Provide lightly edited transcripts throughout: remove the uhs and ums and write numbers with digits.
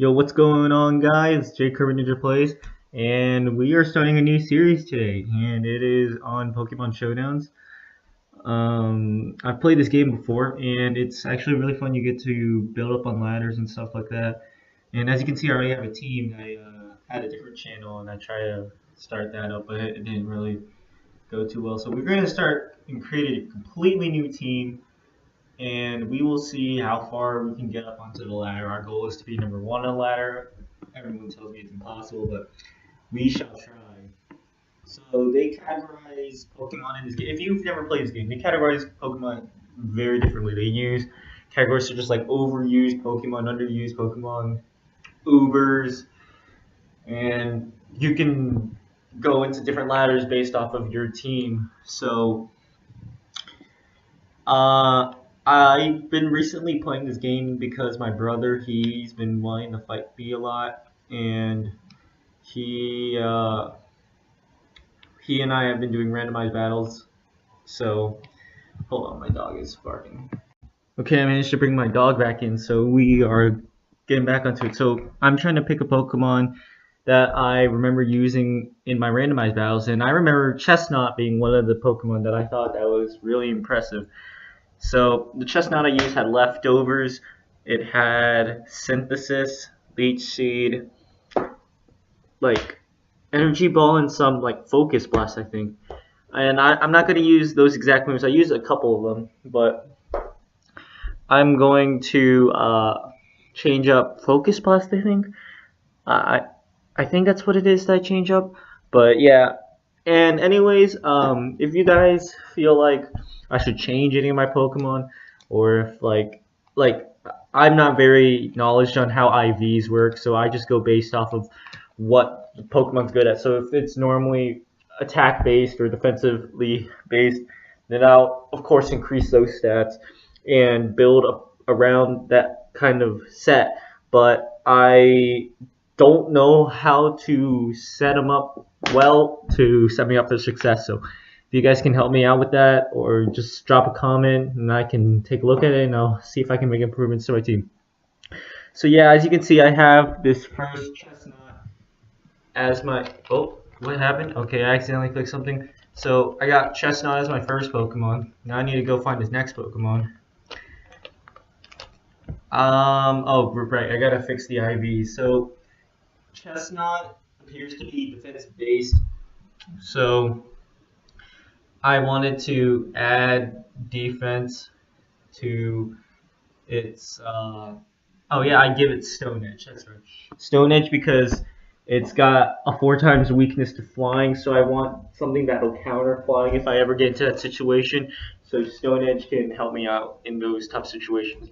Yo, what's going on, guys? JKirby Ninja Plays, and we are starting a new series today, and it is on Pokemon Showdowns. I've played this game before, and it's actually really fun. You get to build up on ladders and stuff like that. And as you can see, I already have a team. I had a different channel, and I tried to start that up, but it didn't really go too well. So we're going to start and create a completely new team, and we will see how far we can get up onto the ladder. Our goal is to be number one on the ladder. Everyone tells me it's impossible, but we shall try. So they categorize Pokemon in this game. If you've never played this game, they categorize Pokemon very differently. They use categories such as like overused Pokemon, underused Pokemon, Ubers, and you can go into different ladders based off of your team. So I've been recently playing this game because my brother, he's been wanting to fight me a lot, and he and I have been doing randomized battles. So hold on, my dog is barking. Okay, I managed to bring my dog back in, so we are getting back onto it. So I'm trying to pick a Pokemon that I remember using in my randomized battles, and I remember Chestnut being one of the Pokemon that I thought that was really impressive. So the Chestnut I used had leftovers. It had Synthesis, Leech Seed, like Energy Ball, and some like Focus Blast, I think. And I'm not going to use those exact moves. I used a couple of them, but I'm going to change up Focus Blast, I think. I think that's what it is that I change up. But yeah. And anyways, if you guys feel like I should change any of my Pokemon, or if like I'm not very knowledgeable on how IVs work, so I just go based off of what the Pokemon's good at. So if it's normally attack based or defensively based, then I'll of course increase those stats and build up around that kind of set. But I don't know how to set them up well to set me up for success. So if you guys can help me out with that, or just drop a comment and I can take a look at it and I'll see if I can make improvements to my team. So yeah, as you can see, I have this first Chestnut as my... Oh, what happened? Okay, I accidentally clicked something. So I got Chestnut as my first Pokemon. Now I need to go find his next Pokemon. Oh, right, I gotta fix the IV. So Chestnut appears to be defense based, so I wanted to add defense to its oh yeah, I give it Stone Edge. That's right, Stone Edge, because it's got a 4 times weakness to flying, so I want something that'll counter flying if I ever get into that situation. So Stone Edge can help me out in those tough situations.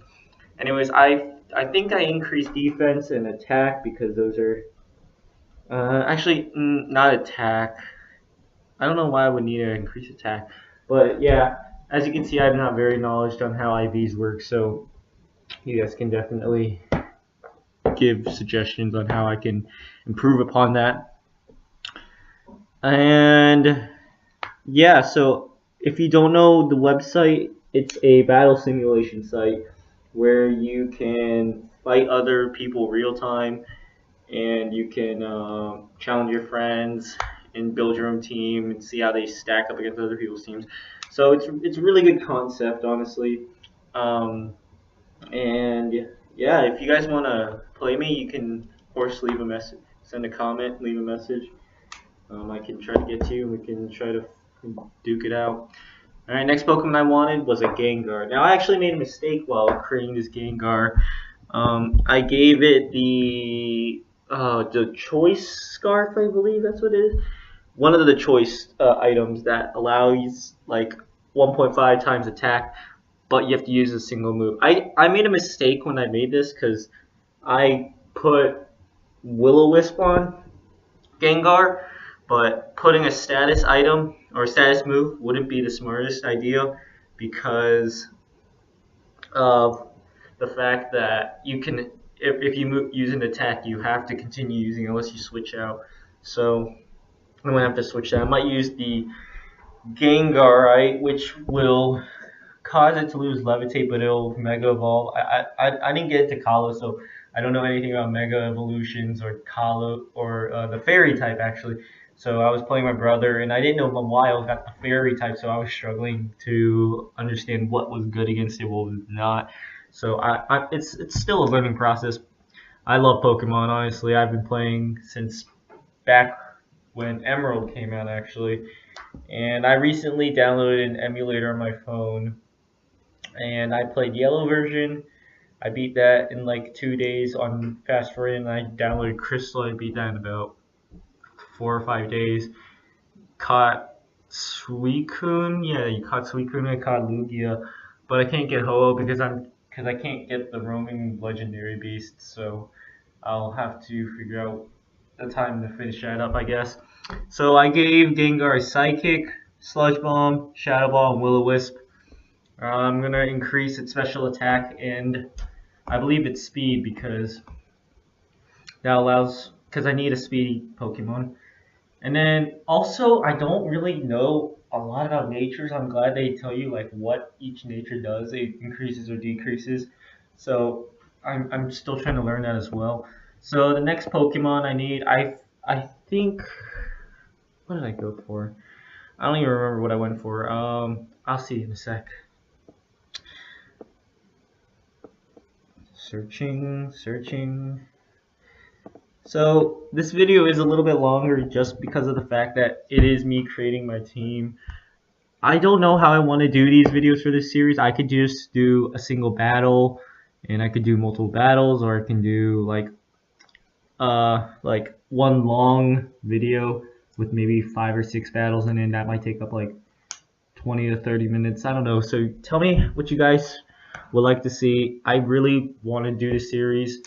Anyways, I think I increased defense and attack because those are actually not attack. I don't know why I would need to increase attack, but yeah, as you can see, I'm not very knowledgeable on how IVs work, so you guys can definitely give suggestions on how I can improve upon that. And yeah, so if you don't know the website, it's a battle simulation site where you can fight other people real time, and you can challenge your friends and build your own team and see how they stack up against other people's teams. So it's a really good concept, honestly. And yeah, if you guys want to play me, you can of course leave a message, send a comment, leave a message. I can try to get to you. We can try to duke it out. Alright, next Pokemon I wanted was a Gengar. Now I actually made a mistake while creating this Gengar. I gave it the choice scarf, I believe that's what it is. One of the choice items that allows like 1.5 times attack, but you have to use a single move. I made a mistake when I made this because I put Will-O-Wisp on Gengar, but putting a status item or status move wouldn't be the smartest idea because of the fact that you can, if you use an attack, you have to continue using it unless you switch out. So I'm gonna have to switch out. I might use the Gengar, right, which will cause it to lose Levitate, but it'll Mega Evolve. I didn't get into Kalos, so I don't know anything about Mega Evolutions or Kalo or the Fairy type actually. So I was playing my brother, and I didn't know Mawile got the Fairy type, so I was struggling to understand what was good against it, what was not. So it's still a learning process. I love Pokemon, honestly. I've been playing since back when Emerald came out, actually. And I recently downloaded an emulator on my phone, and I played Yellow version. I beat that in like 2 days on fast forward, and I downloaded Crystal. I beat that in about 4 or 5 days. Caught Suicune, yeah, you caught Suicune. I caught Lugia, but I can't get Ho-Oh because I can't get the roaming legendary beast. So I'll have to figure out the time to finish that up, I guess. So I gave Gengar a Psychic, Sludge Bomb, Shadow Ball, and Will-O-Wisp. I'm gonna increase its special attack and I believe it's speed because that allows because I need a speedy Pokemon. And then also I don't really know a lot about natures. I'm glad they tell you like what each nature does. It increases or decreases. So I'm still trying to learn that as well. So the next Pokemon I need, I think, what did I go for? I don't even remember what I went for. I'll see in a sec. Searching. So this video is a little bit longer just because of the fact that it is me creating my team. I don't know how I want to do these videos for this series. I could just do a single battle, and I could do multiple battles, or I can do like one long video with maybe 5 or 6 battles, and then that might take up like 20 to 30 minutes. I don't know. So tell me what you guys would like to see. I really want to do this series.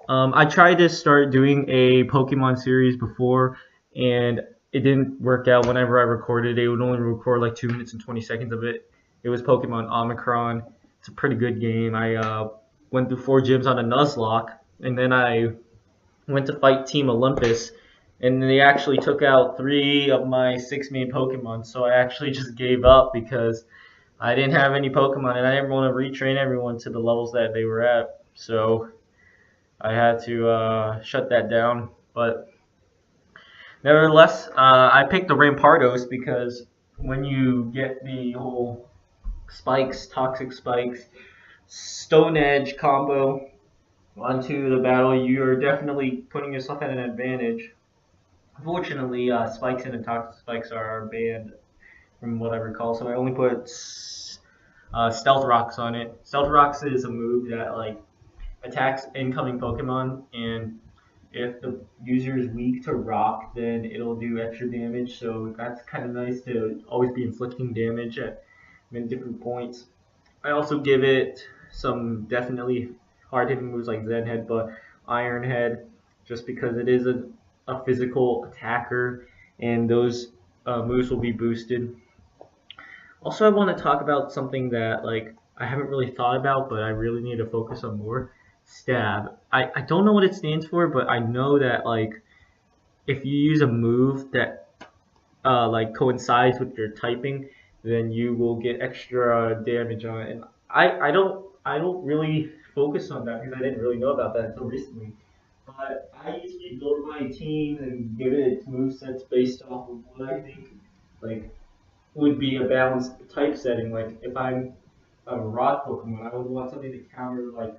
I tried to start doing a Pokemon series before, and it didn't work out. Whenever I recorded, it would only record like 2 minutes and 20 seconds of it. It was Pokemon Omicron. It's a pretty good game. I went through 4 gyms on a Nuzlocke, and then I went to fight Team Olympus, and they actually took out 3 of my 6 main Pokemon. So I actually just gave up because I didn't have any Pokemon, and I didn't want to retrain everyone to the levels that they were at. So I had to shut that down. But nevertheless, I picked the Rampardos because when you get the whole spikes, toxic spikes, Stone Edge combo onto the battle, you're definitely putting yourself at an advantage. Unfortunately, spikes and toxic spikes are banned from what I recall, so I only put Stealth Rocks on it. Stealth Rocks is a move that like attacks incoming Pokemon, and if the user is weak to rock, then it'll do extra damage. So that's kind of nice to always be inflicting damage at many different points. I also give it some definitely hard hitting moves like Zen Headbutt, Iron Head, just because it is a physical attacker, and those moves will be boosted. Also, I want to talk about something that like I haven't really thought about, but I really need to focus on more. Stab. I don't know what it stands for, but I know that like if you use a move that like coincides with your typing, then you will get extra damage on it. And I don't really focus on that because I didn't really know about that until recently. But I usually build my team and give it its movesets based off of what I think like would be a balanced type setting. Like if I'm a rock Pokemon, I would want something to counter like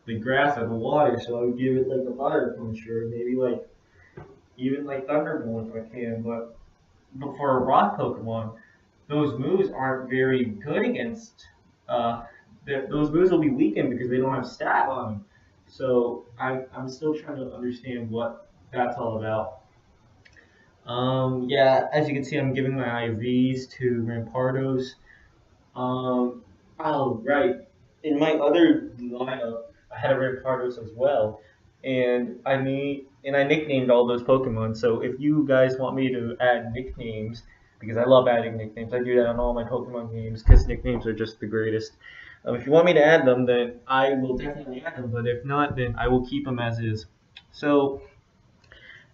the grass or the water, so I would give it like a fire punch or maybe like even like Thunderbolt if I can. But for a rock Pokemon, those moves aren't very good against. Uh, those moves will be weakened because they don't have stat on them. So I'm still trying to understand what that's all about. Yeah, as you can see, I'm giving my IVs to Rampardos. Oh, right. In my other lineup, I had a Rampardos as well, and I nicknamed all those Pokemon. So if you guys want me to add nicknames, because I love adding nicknames, I do that on all my Pokemon games because nicknames are just the greatest. If you want me to add them, then I will definitely add them. But if not, then I will keep them as is. So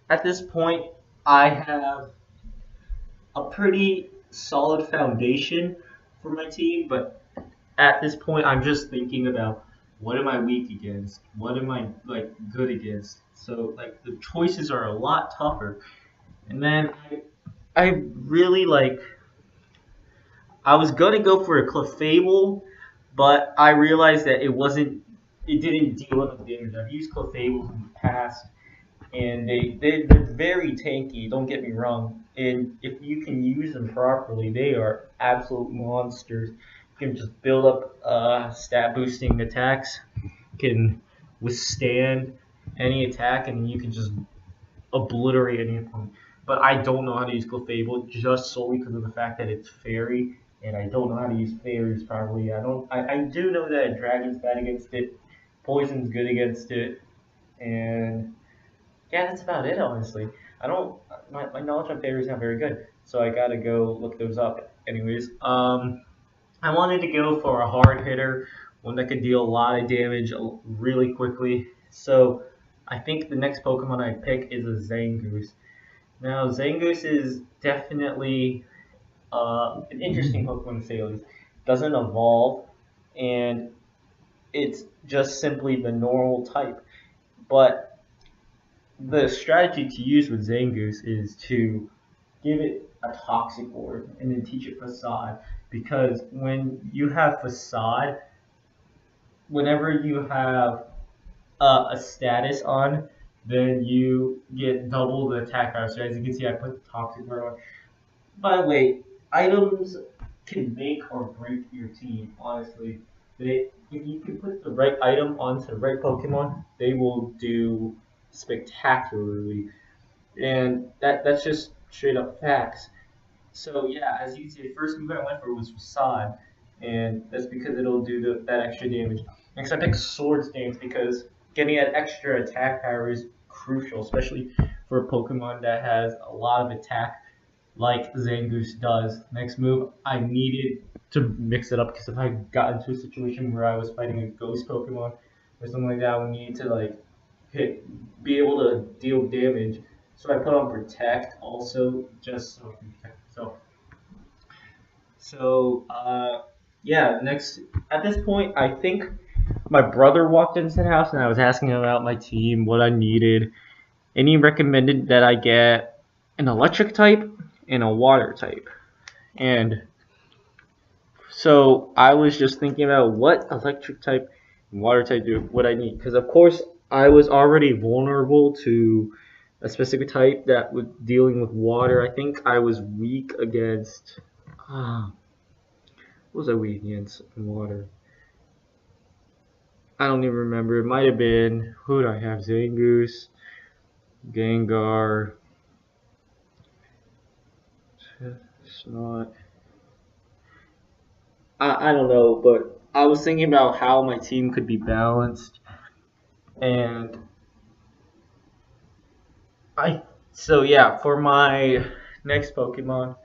at this point, I have a pretty solid foundation for my team, but at this point, I'm just thinking about what am I weak against? What am I like good against? So like the choices are a lot tougher. And then I really like I was gonna go for a Clefable, but I realized that it didn't deal enough damage. I've used Clefables in the past, and they're very tanky. Don't get me wrong. And if you can use them properly, they are absolute monsters. You can just build up stat boosting attacks, can withstand any attack, and you can just obliterate any opponent. But I don't know how to use Clefable just solely because of the fact that it's fairy, and I don't know how to use fairies properly. I do know that Dragon's bad against it, Poison's good against it, and yeah, that's about it, honestly. I don't. My knowledge on fairies is not very good, so I gotta go look those up. Anyways, I wanted to go for a hard hitter, one that could deal a lot of damage really quickly. So I think the next Pokemon I pick is a Zangoose. Now Zangoose is definitely an interesting Pokemon to say the least. Doesn't evolve, and it's just simply the normal type. But the strategy to use with Zangoose is to give it a toxic orb and then teach it facade, because when you have facade, whenever you have a status on, then you get double the attack power. So as you can see, I put the toxic orb on. By the way, items can make or break your team, honestly. If you can put the right item onto the right Pokemon, they will do spectacularly. And that's just straight up facts. So yeah, as you can see, the first move I went for was Facade, and that's because it'll do that extra damage. Next, I picked Sword Stance because getting that extra attack power is crucial, especially for a Pokemon that has a lot of attack like Zangoose does. Next move, I needed to mix it up because if I got into a situation where I was fighting a Ghost Pokemon or something like that, I would need to like be able to deal damage. So I put on Protect also, just so I can protect myself. So, yeah, next, at this point, I think my brother walked into the house and I was asking him about my team, what I needed, and he recommended that I get an electric type and a water type. And so I was just thinking about what electric type and water type do what I need, because of course I was already vulnerable to a specific type that was dealing with water. I think I was weak against. What was I weak against in water? I don't even remember. It might have been, who did I have? Zangoose, Gengar. It's not. I don't know, but I was thinking about how my team could be balanced, and so yeah, for my next Pokemon,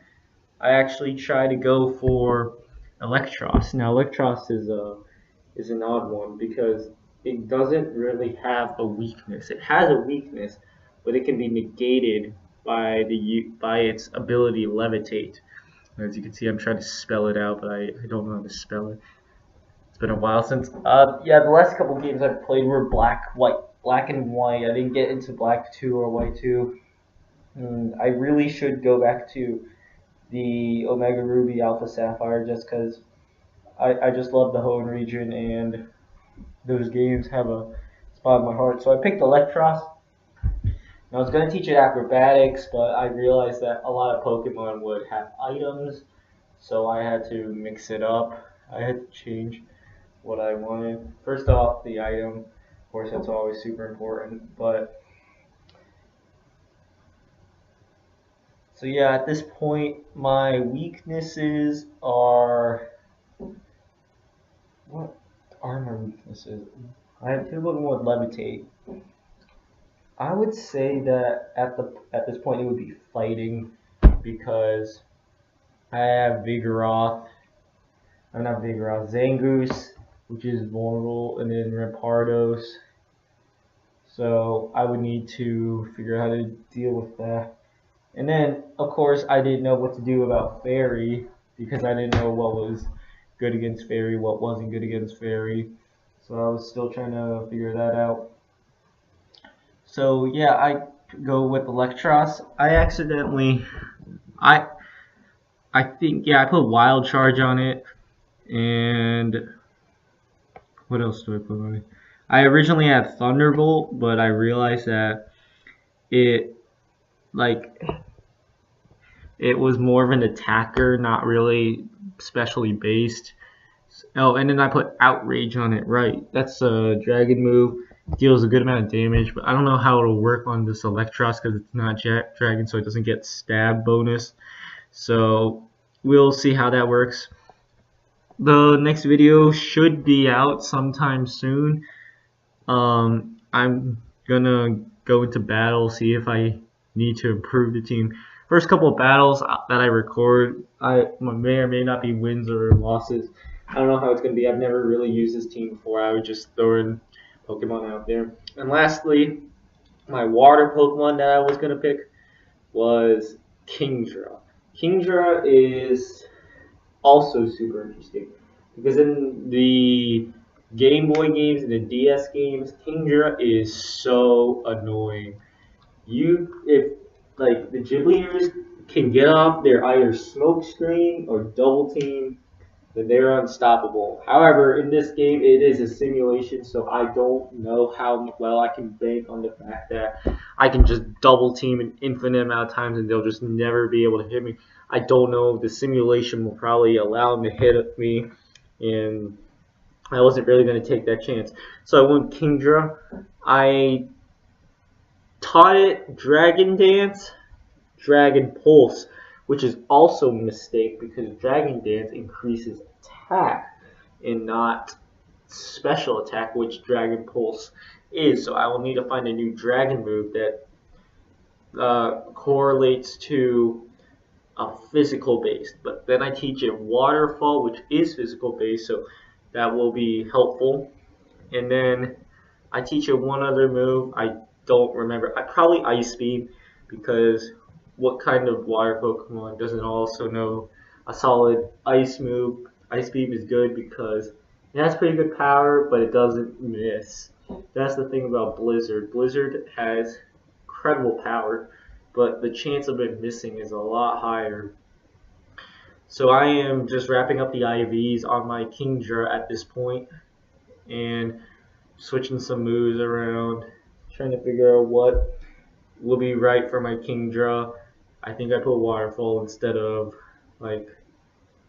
I actually tried to go for Electros. Now Electros is an odd one because it doesn't really have a weakness. It has a weakness, but it can be negated by its ability to levitate. As you can see, I'm trying to spell it out, but I don't know how to spell it. It's been a while since. Yeah, the last couple games I've played were black and white. I didn't get into black 2 or white 2. I really should go back to the Omega Ruby Alpha Sapphire just because I just love the Hoenn region and those games have a spot in my heart. So I picked Electros. I was going to teach it acrobatics, but I realized that a lot of Pokemon would have items, so I had to mix it up. I had to change what I wanted. First off, the item. Of course, that's always super important, but so yeah, at this point, my weaknesses are, what are my weaknesses? I have 2 Pokemon with Levitate. I would say that at this point it would be fighting because I have Vigoroth. I'm not Vigoroth. Zangoose, which is vulnerable, and then Rampardos. So I would need to figure out how to deal with that. And then, of course, I didn't know what to do about Fairy because I didn't know what was good against Fairy, what wasn't good against Fairy. So I was still trying to figure that out. So yeah, I go with Electros. I think, yeah, I put Wild Charge on it, and what else do I put on it? I originally had Thunderbolt, but I realized that it like it was more of an attacker, not really specially based. Oh, and then I put Outrage on it. Right, that's a dragon move. Deals a good amount of damage, but I don't know how it'll work on this Electros because it's not dragon, so it doesn't get stab bonus. So we'll see how that works. The next video should be out sometime soon. I'm gonna go into battle, see if I need to improve the team. First couple of battles that I record, I may or may not be wins or losses. I don't know how it's gonna be. I've never really used this team before. I would just throw in Pokemon out there. And lastly, my water Pokemon that I was gonna pick was Kingdra. Kingdra is also super interesting because in the Game Boy games and the DS games, Kingdra is so annoying. If like the Ghiblis can get off their either smoke screen or double team, then they're unstoppable. However, in this game, it is a simulation, so I don't know how well I can bank on the fact that I can just double team an infinite amount of times and they'll just never be able to hit me. I don't know. The simulation will probably allow them to hit me, and I wasn't really going to take that chance. So I went Kingdra. I taught it Dragon Dance, Dragon Pulse, which is also a mistake because Dragon Dance increases attack and not special attack, which Dragon Pulse is. So I will need to find a new dragon move that correlates to a physical based. But then I teach it Waterfall, which is physical based, so that will be helpful. And then I teach it one other move. I don't remember. Probably Ice Beam, because what kind of water Pokemon doesn't also know a solid ice move? Ice Beam is good because it has pretty good power, but it doesn't miss. That's the thing about Blizzard. Blizzard has incredible power, but the chance of it missing is a lot higher. So I am just wrapping up the IVs on my Kingdra at this point and switching some moves around, trying to figure out what will be right for my Kingdra. I think I put Waterfall instead of, like,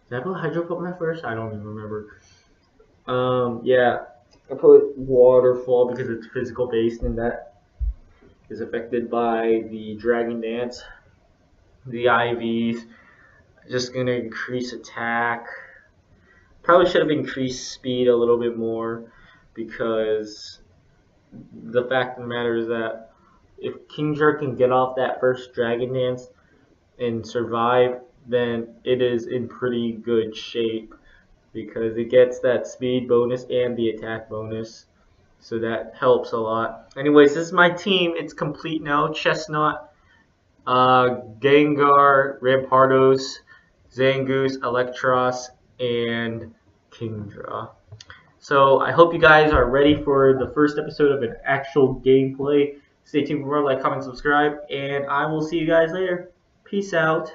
did I put Hydro Pokemon first? I don't even remember. Yeah, I put Waterfall because it's physical based and that is affected by the Dragon Dance. The IVs just gonna increase attack. Probably should have increased speed a little bit more because the fact of the matter is that if Kingdra can get off that first Dragon Dance and survive, then it is in pretty good shape because it gets that speed bonus and the attack bonus. So that helps a lot. Anyways, this is my team. It's complete now. Chestnut, Gengar, Rampardos, Zangoose, Electros, and Kingdra. So I hope you guys are ready for the first episode of an actual gameplay. Stay tuned for more. Like, comment, subscribe, and I will see you guys later. Peace out.